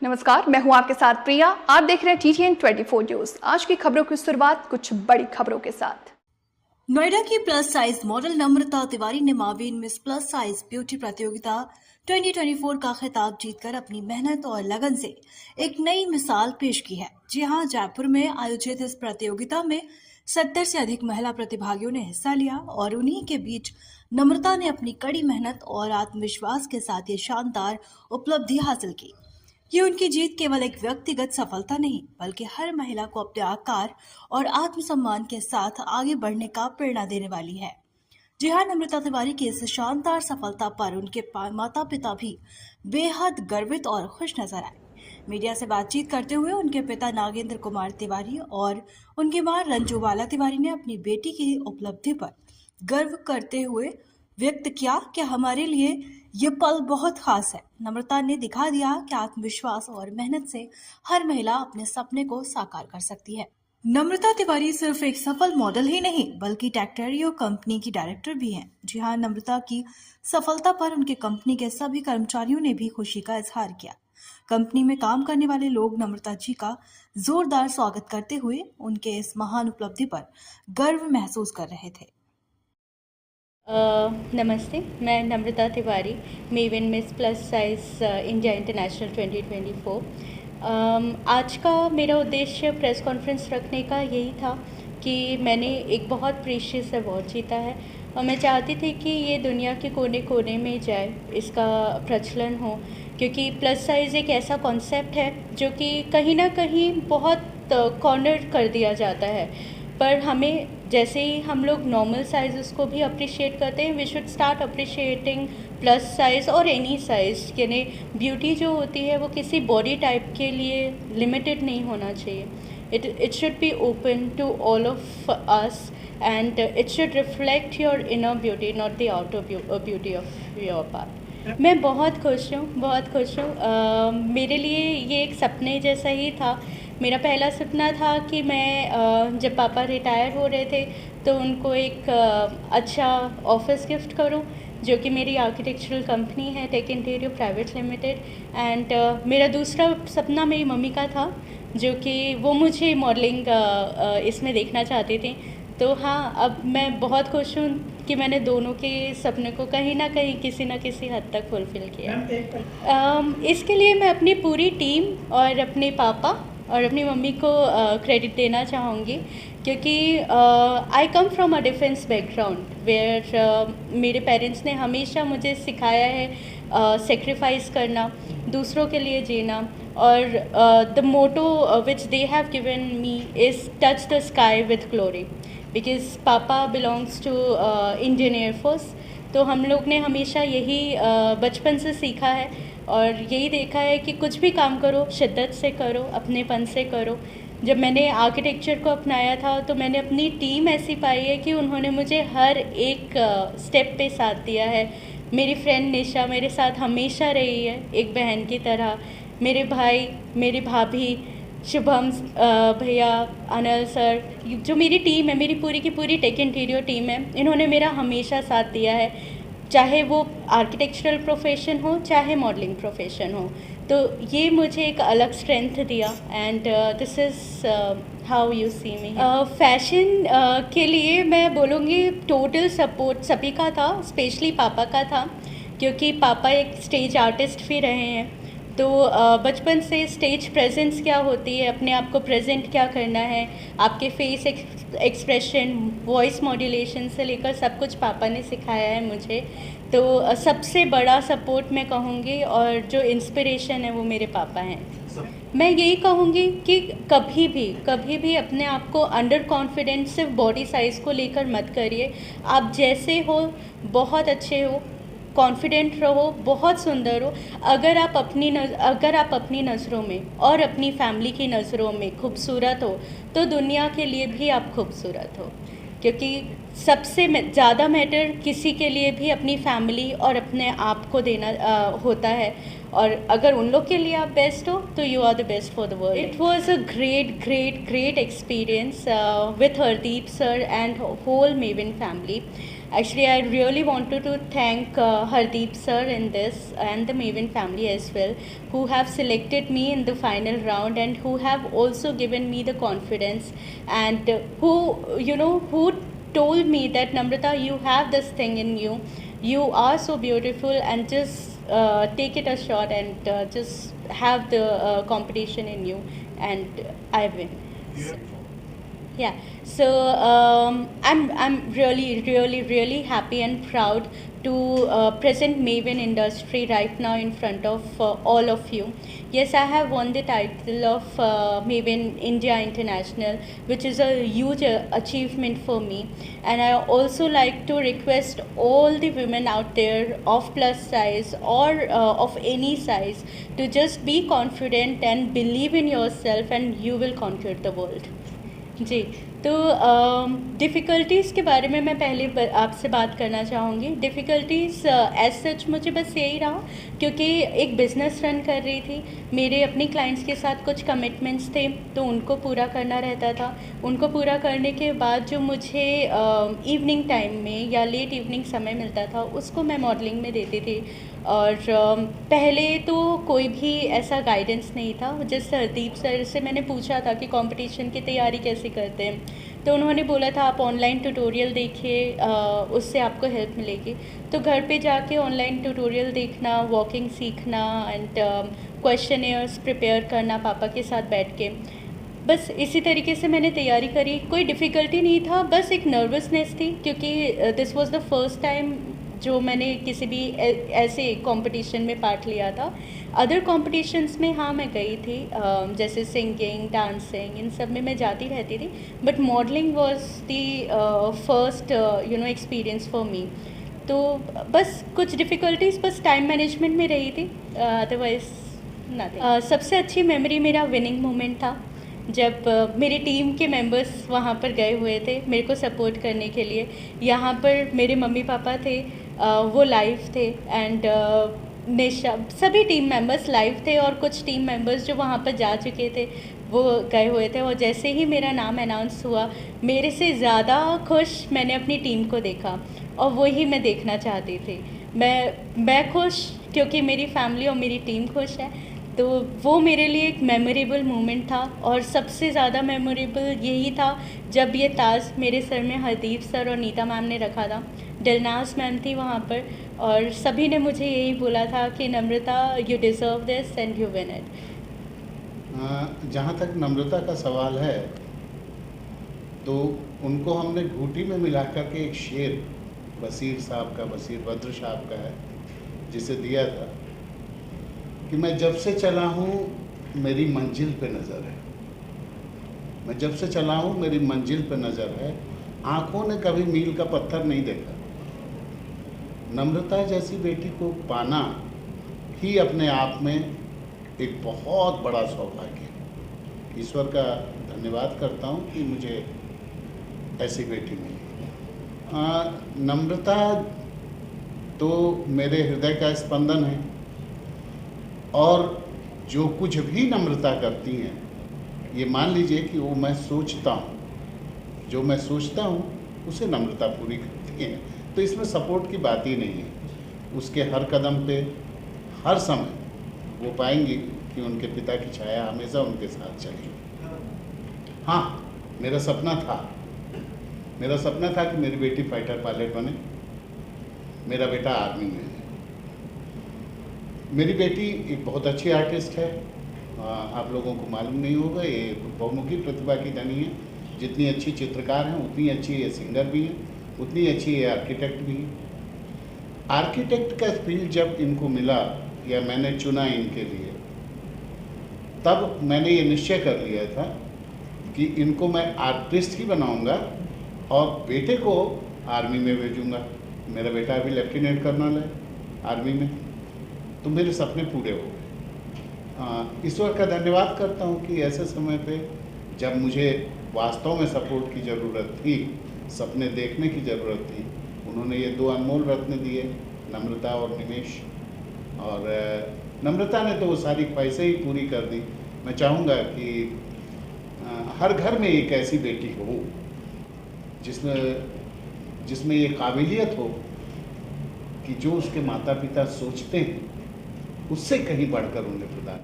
नमस्कार, मैं हूं आपके साथ प्रिया। आप देख रहे हैं TTN 24 न्यूज। आज की खबरों की शुरुआत कुछ बड़ी खबरों के साथ। नोएडा की प्लस साइज मॉडल नम्रता तिवारी ने Mauvin miss plus size beauty प्रतियोगिता 2024 का खिताब जीतकर अपनी मेहनत और लगन से एक नई मिसाल पेश की है। जी हां, जयपुर में आयोजित इस प्रतियोगिता में 70 से अधिक महिला प्रतिभागियों ने हिस्सा लिया और उन्हीं के बीच नम्रता ने अपनी कड़ी मेहनत और आत्मविश्वास के साथ ये शानदार उपलब्धि हासिल की। ये उनकी जीत केवल एक व्यक्तिगत सफलता नहीं, बल्कि हर महिला को अपने आकार और आत्मसम्मान के साथ आगे बढ़ने का प्रेरणा देने वाली है। जी हाँ, नम्रता तिवारी की इस शानदार सफलता पर उनके माता पिता भी बेहद गर्वित और खुश नजर आए। मीडिया से बातचीत करते हुए उनके पिता नागेंद्र कुमार तिवारी और उनकी मां रंजू बाला तिवारी ने अपनी बेटी की उपलब्धि पर गर्व करते हुए व्यक्त किया कि हमारे लिए ये पल बहुत खास है। नम्रता ने दिखा दिया कि आत्मविश्वास और मेहनत से हर महिला अपने सपने को साकार कर सकती है। नम्रता तिवारी सिर्फ एक सफल मॉडल ही नहीं, बल्कि टेक्टेरियो कंपनी की डायरेक्टर भी हैं। जी हाँ, नम्रता की सफलता पर उनके कंपनी के सभी कर्मचारियों ने भी खुशी का इजहार किया। कंपनी में काम करने वाले लोग नम्रता जी का जोरदार स्वागत करते हुए उनके इस महान उपलब्धि पर गर्व महसूस कर रहे थे। नमस्ते, मैं नम्रता तिवारी, मेविन Miss plus size India international 2024। आज का मेरा उद्देश्य प्रेस कॉन्फ्रेंस रखने का यही था कि मैंने एक बहुत प्रीशियस अवार्ड जीता है और मैं चाहती थी कि ये दुनिया के कोने कोने में जाए, इसका प्रचलन हो, क्योंकि प्लस साइज़ एक ऐसा कॉन्सेप्ट है जो कि कहीं ना कहीं बहुत कॉर्नर कर दिया जाता है। पर हमें जैसे ही हम लोग नॉर्मल साइज़ को भी अप्रिशिएट करते हैं, we should start appreciating plus size और एनी साइज़। यानी ब्यूटी जो होती है वो किसी बॉडी टाइप के लिए लिमिटेड नहीं होना चाहिए। it should be open to all of us and it should reflect your inner beauty, not the outer beauty of your part. मैं बहुत खुश हूँ, बहुत खुश हूँ। मेरे लिए ये एक सपने जैसा ही था। मेरा पहला सपना था कि मैं जब पापा रिटायर हो रहे थे तो उनको एक अच्छा ऑफिस गिफ्ट करूं, जो कि मेरी आर्किटेक्चरल कंपनी है टेक इंटीरियो प्राइवेट लिमिटेड। एंड मेरा दूसरा सपना मेरी मम्मी का था, जो कि वो मुझे मॉडलिंग इसमें देखना चाहती थी। तो हाँ, अब मैं बहुत खुश हूँ कि मैंने दोनों के सपने को कहीं ना कहीं किसी न किसी हद तक फुलफ़िल किया। इसके लिए मैं अपनी पूरी टीम और अपने पापा और अपनी मम्मी को क्रेडिट देना चाहूँगी, क्योंकि I come from a defence background where मेरे पेरेंट्स ने हमेशा मुझे सिखाया है सेक्रीफाइस करना, दूसरों के लिए जीना। और the motto which they have given me is touch the sky with glory, because papa belongs to Indian air force. तो हम लोग ने हमेशा यही बचपन से सीखा है और यही देखा है कि कुछ भी काम करो शिद्दत से करो, अपनेपन से करो। जब मैंने आर्किटेक्चर को अपनाया था तो मैंने अपनी टीम ऐसी पाई है कि उन्होंने मुझे हर एक स्टेप पे साथ दिया है। मेरी फ्रेंड निशा मेरे साथ हमेशा रही है एक बहन की तरह। मेरे भाई, मेरी भाभी, शुभम भैया, अनिल सर, जो मेरी टीम है, मेरी पूरी की पूरी टेक इंटीरियर टीम है, इन्होंने मेरा हमेशा साथ दिया है, चाहे वो आर्किटेक्चरल प्रोफेशन हो चाहे मॉडलिंग प्रोफेशन हो। तो ये मुझे एक अलग स्ट्रेंथ दिया and this is how you see me. Fashion के लिए मैं बोलूँगी टोटल सपोर्ट सभी का था, स्पेशली पापा का था, क्योंकि पापा एक स्टेज आर्टिस्ट भी रहे हैं। तो बचपन से स्टेज प्रेजेंस क्या होती है, अपने आप को प्रेजेंट क्या करना है, आपके फेस एक्सप्रेशन, वॉइस मॉड्यूलेशन से लेकर सब कुछ पापा ने सिखाया है मुझे। तो सबसे बड़ा सपोर्ट मैं कहूँगी और जो इंस्पिरेशन है वो मेरे पापा हैं। मैं यही कहूँगी कि कभी भी अपने आप को अंडर कॉन्फिडेंस सिर्फ बॉडी साइज़ को लेकर मत करिए। आप जैसे हो बहुत अच्छे हो, कॉन्फिडेंट रहो, बहुत सुंदर हो। अगर आप अपनी नज़रों में और अपनी फैमिली की नज़रों में खूबसूरत हो तो दुनिया के लिए भी आप खूबसूरत हो, क्योंकि सबसे ज़्यादा मैटर किसी के लिए भी अपनी फैमिली और अपने आप को देना होता है। और अगर उन लोग के लिए आप बेस्ट हो तो you are the best for the world. It was a great experience with Hardeep sir and whole मेविन family. Actually, I really wanted to thank Hardeep sir in this and the Maven family as well, who have selected me in the final round and who have also given me the confidence, and who told me that Namrata, you have this thing in you. You are so beautiful, and just take it a shot and just have the competition in you, and I win. Yeah, so I'm really happy and proud to present Maven Industry right now in front of all of you. Yes, I have won the title of Maven India International, which is a huge achievement for me. And I also like to request all the women out there of plus size or of any size to just be confident and believe in yourself, and you will conquer the world. जी, तो difficulties के बारे में मैं पहले आपसे बात करना चाहूँगी। डिफ़िकल्टीज़ एज़ सच मुझे बस यही रहा, क्योंकि एक बिज़नेस रन कर रही थी, मेरे अपने क्लाइंट्स के साथ कुछ कमिटमेंट्स थे, तो उनको पूरा करना रहता था। उनको पूरा करने के बाद जो मुझे इवनिंग टाइम में या लेट इवनिंग समय मिलता था, उसको मैं मॉडलिंग में देती थी। और पहले तो कोई भी ऐसा गाइडेंस नहीं था। जैसे हरदीप सर से मैंने पूछा था कि कंपटीशन की तैयारी कैसे करते हैं, तो उन्होंने बोला था आप ऑनलाइन ट्यूटोरियल देखिए, उससे आपको हेल्प मिलेगी। तो घर पे जाके ऑनलाइन ट्यूटोरियल देखना, वॉकिंग सीखना एंड क्वेश्चनेयर्स प्रिपेयर करना पापा के साथ बैठ के, बस इसी तरीके से मैंने तैयारी करी। कोई डिफ़िकल्टी नहीं था, बस एक नर्वसनेस थी, क्योंकि this was the first time जो मैंने किसी भी ऐसे कंपटीशन में पार्ट लिया था। अदर कॉम्पिटिशन्स में हाँ मैं गई थी, जैसे सिंगिंग, डांसिंग, इन सब में मैं जाती रहती थी, but modelling was the first experience for me. तो बस कुछ डिफ़िकल्टीज़ बस टाइम मैनेजमेंट में रही थी, अदरवाइज नथिंग। सबसे अच्छी मेमोरी मेरा विनिंग मोमेंट था, जब मेरी टीम के मेंबर्स वहाँ पर गए हुए थे मेरे को सपोर्ट करने के लिए। यहाँ पर मेरे मम्मी पापा थे, वो लाइव थे, एंड निशा, सभी टीम मेंबर्स लाइव थे, और कुछ टीम मेंबर्स जो वहाँ पर जा चुके थे वो गए हुए थे। और जैसे ही मेरा नाम अनाउंस हुआ, मेरे से ज़्यादा खुश मैंने अपनी टीम को देखा, और वही मैं देखना चाहती थी। मैं खुश क्योंकि मेरी फैमिली और मेरी टीम खुश है, तो वो मेरे लिए एक मेमोरेबल मोमेंट था। और सबसे ज़्यादा मेमोरेबल यही था जब ये ताज मेरे सर में हरदीप सर और नीता मैम ने रखा था। दिलनाज मैम थी वहाँ पर, और सभी ने मुझे यही बोला था कि Namrata, you deserve this and you win it. जहाँ तक नम्रता का सवाल है, तो उनको हमने घूटी में मिला कर के एक शेर बशीर साहब का, बशीर बद्र साहब का है, जिसे दिया था कि मैं जब से चला हूँ मेरी मंजिल पे नज़र है। मैं जब से चला हूँ मेरी मंजिल पे नज़र है, आँखों ने कभी मील का पत्थर नहीं देखा। नम्रता जैसी बेटी को पाना ही अपने आप में एक बहुत बड़ा सौभाग्य है। ईश्वर का धन्यवाद करता हूँ कि मुझे ऐसी बेटी मिली। नम्रता तो मेरे हृदय का स्पंदन है, और जो कुछ भी नम्रता करती हैं, ये मान लीजिए कि वो मैं सोचता हूँ, जो मैं सोचता हूँ उसे नम्रता पूरी करती हैं। तो इसमें सपोर्ट की बात ही नहीं है। उसके हर कदम पे, हर समय वो पाएंगी कि उनके पिता की छाया हमेशा उनके साथ चलेगी। हाँ, मेरा सपना था कि मेरी बेटी फाइटर पायलट बने, मेरा बेटा आर्मी में है। मेरी बेटी एक बहुत अच्छी आर्टिस्ट है, आप लोगों को मालूम नहीं होगा, ये बहुमुखी प्रतिभा की धनी है। जितनी अच्छी चित्रकार हैं उतनी अच्छी ये सिंगर भी है, उतनी अच्छी ये आर्किटेक्ट भी है। आर्किटेक्ट का फील्ड जब इनको मिला या मैंने चुना इनके लिए, तब मैंने ये निश्चय कर लिया था कि इनको मैं आर्टिस्ट ही बनाऊंगा और बेटे को आर्मी में भेजूंगा। मेरा बेटा अभी लेफ्टिनेंट कर्नल है आर्मी में, तो मेरे सपने पूरे हो गए। ईश्वर का धन्यवाद करता हूँ कि ऐसे समय पे जब मुझे वास्तव में सपोर्ट की ज़रूरत थी, सपने देखने की ज़रूरत थी, उन्होंने ये दो अनमोल रत्न दिए, नम्रता और निमेश। और नम्रता ने तो वो सारी ख्वाहिशें ही पूरी कर दी। मैं चाहूँगा कि हर घर में एक ऐसी बेटी हो जिसमें ये काबिलियत हो कि जो उसके माता पिता सोचते हैं उससे कहीं बढ़कर उन्हें प्रदान